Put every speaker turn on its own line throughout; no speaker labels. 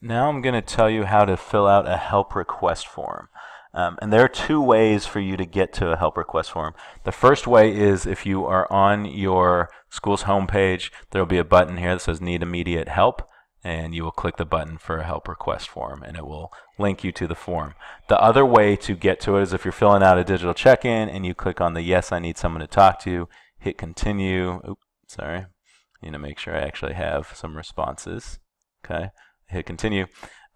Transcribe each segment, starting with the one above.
now I'm going to tell you how to fill out a help request form. And there are two ways for you to get to a help request form. The first way is if you are on your school's homepage, there will be a button here that says Need Immediate Help, and you will click the button for a help request form, and it will link you to the form. The other way to get to it is if you're filling out a digital check-in and you click on the Yes, I need someone to talk to, hit Continue. Oops, sorry. I need to make sure I actually have some responses. Okay, hit Continue.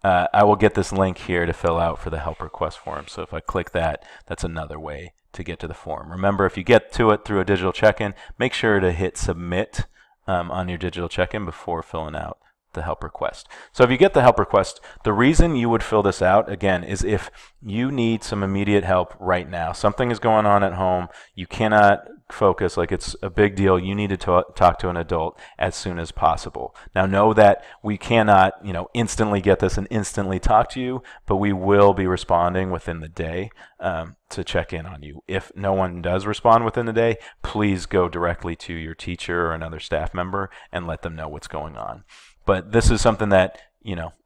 I will get this link here to fill out for the help request form. So if I click that, that's another way to get to the form. Remember, if you get to it through a digital check-in, make sure to hit Submit on your digital check-in before filling out the help request. So if you get the help request, the reason you would fill this out, again, is if you need some immediate help right now. Something is going on at home. You cannot focus, like it's a big deal. You need to talk to an adult as soon as possible. Now know that we cannot, instantly get this and instantly talk to you, but we will be responding within the day to check in on you. If no one does respond within the day, please go directly to your teacher or another staff member and let them know what's going on. But this is something that,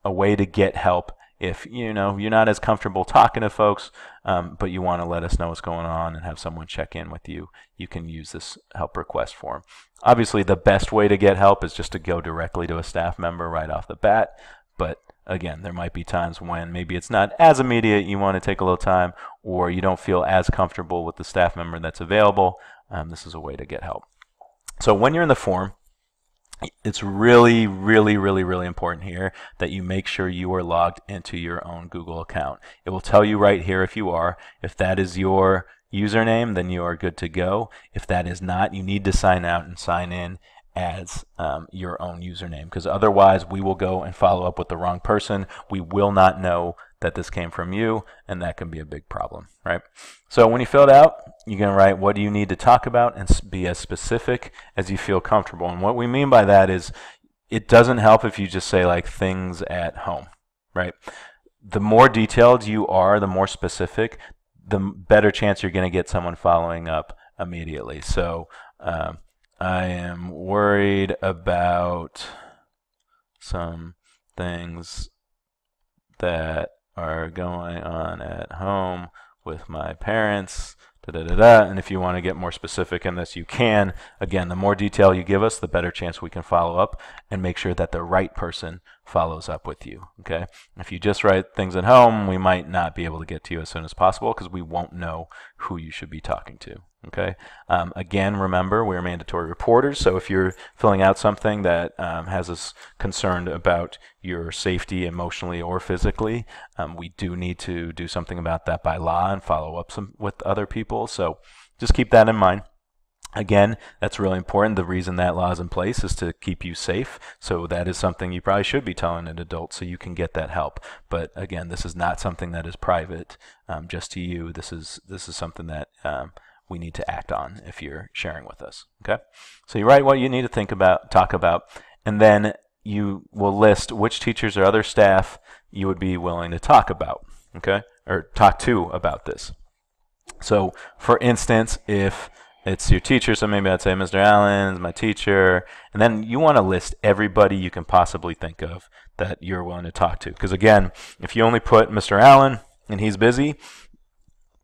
a way to get help if, you're not as comfortable talking to folks, but you want to let us know what's going on and have someone check in with you, you can use this help request form. Obviously, the best way to get help is just to go directly to a staff member right off the bat. But again, there might be times when maybe it's not as immediate, you want to take a little time, or you don't feel as comfortable with the staff member that's available. This is a way to get help. So when you're in the form, it's really, really, really, really important here that you make sure you are logged into your own Google account. It will tell you right here if you are. If that is your username, then you are good to go. If that is not, you need to sign out and sign in as your own username, because otherwise we will go and follow up with the wrong person. We will not know that this came from you, and that can be a big problem, right? So when you fill it out, you're going to write what do you need to talk about and be as specific as you feel comfortable. And what we mean by that is it doesn't help if you just say like things at home, right? The more detailed you are, the more specific, the better chance you're going to get someone following up immediately. So I am worried about some things that are going on at home with my parents, and if you want to get more specific in this, you can. Again, the more detail you give us, the better chance we can follow up and make sure that the right person follows up with you, okay? If you just write things at home, we might not be able to get to you as soon as possible because we won't know who you should be talking to, okay? Again, remember, we're mandatory reporters, so if you're filling out something that has us concerned about your safety emotionally or physically, we do need to do something about that by law and follow up with other people, so just keep that in mind. Again, that's really important. The reason that law is in place is to keep you safe. So that is something you probably should be telling an adult so you can get that help. But again, this is not something that is private just to you. This is something that we need to act on if you're sharing with us. Okay? So you write what you need to talk about, and then you will list which teachers or other staff you would be willing to talk about, okay? Or talk to about this. So for instance, if it's your teacher, so maybe I'd say Mr. Allen is my teacher, and then you want to list everybody you can possibly think of that you're willing to talk to. Because again, if you only put Mr. Allen and he's busy,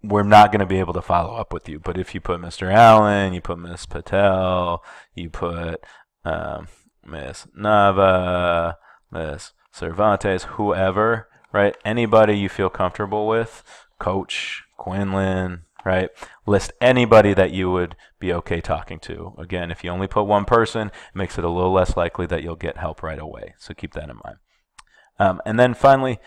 we're not going to be able to follow up with you. But if you put Mr. Allen, you put Miss Patel, you put Miss Nava, Miss Cervantes, whoever, right? Anybody you feel comfortable with, Coach Quinlan, right? List anybody that you would be okay talking to. Again, if you only put one person, it makes it a little less likely that you'll get help right away. So keep that in mind. And then finally,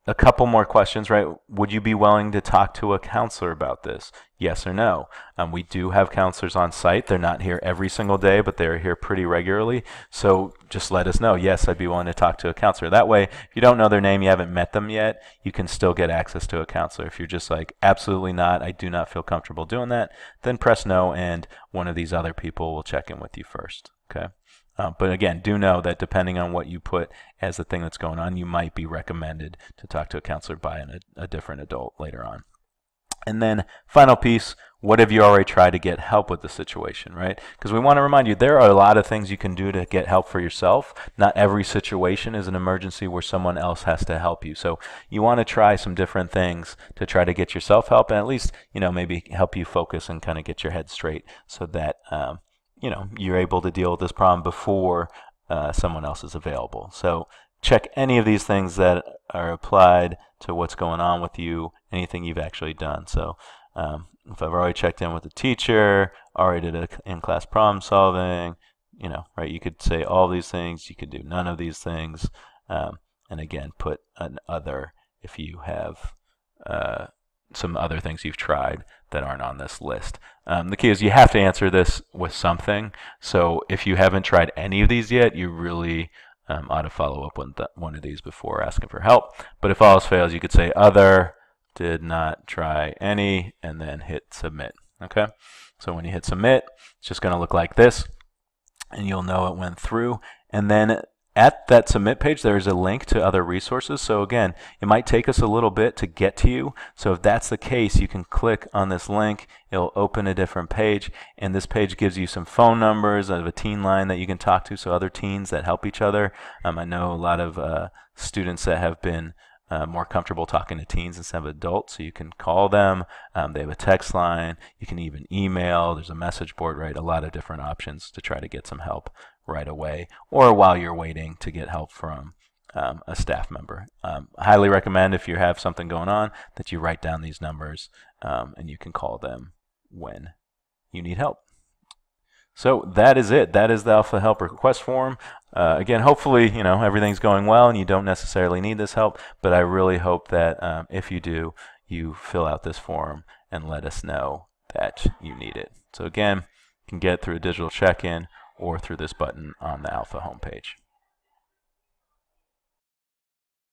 a couple more questions, right? Would you be willing to talk to a counselor about this? Yes or no? We do have counselors on site. They're not here every single day, but they're here pretty regularly. So just let us know. Yes, I'd be willing to talk to a counselor. That way, if you don't know their name, you haven't met them yet, you can still get access to a counselor. If you're just like, absolutely not, I do not feel comfortable doing that, then press no, and one of these other people will check in with you first, okay? But again, do know that depending on what you put as the thing that's going on, you might be recommended to talk to a counselor by a different adult later on. And then final piece, what have you already tried to get help with the situation, right? Because we want to remind you there are a lot of things you can do to get help for yourself. Not every situation is an emergency where someone else has to help you. So you want to try some different things to try to get yourself help, and at least, you know, maybe help you focus and kind of get your head straight so that you know, you're able to deal with this problem before someone else is available. So check any of these things that are applied to what's going on with you, anything you've actually done. So if I've already checked in with the teacher, already did a in-class problem solving, you know, right? You could say all these things. You could do none of these things, and again, put an other if you have some other things you've tried that aren't on this list. The key is you have to answer this with something. So if you haven't tried any of these yet, you really ought to follow up with one of these before asking for help. But if all else fails, you could say other, did not try any, and then hit submit. Okay? So when you hit submit, it's just going to look like this, and you'll know it went through. And then at that submit page, there is a link to other resources. So again, it might take us a little bit to get to you. So if that's the case, you can click on this link. It'll open a different page, and this page gives you some phone numbers of a teen line that you can talk to, so other teens that help each other. I know a lot of students that have been more comfortable talking to teens instead of adults, so you can call them. They have a text line. You can even email. There's a message board, right? A lot of different options to try to get some help right away, or while you're waiting to get help from a staff member. I highly recommend, if you have something going on, that you write down these numbers, and you can call them when you need help. So that is it. That is the Alpha Help request form. Again, hopefully, you know, everything's going well and you don't necessarily need this help, but I really hope that if you do, you fill out this form and let us know that you need it. So again, you can get it through a digital check-in or through this button on the Alpha homepage.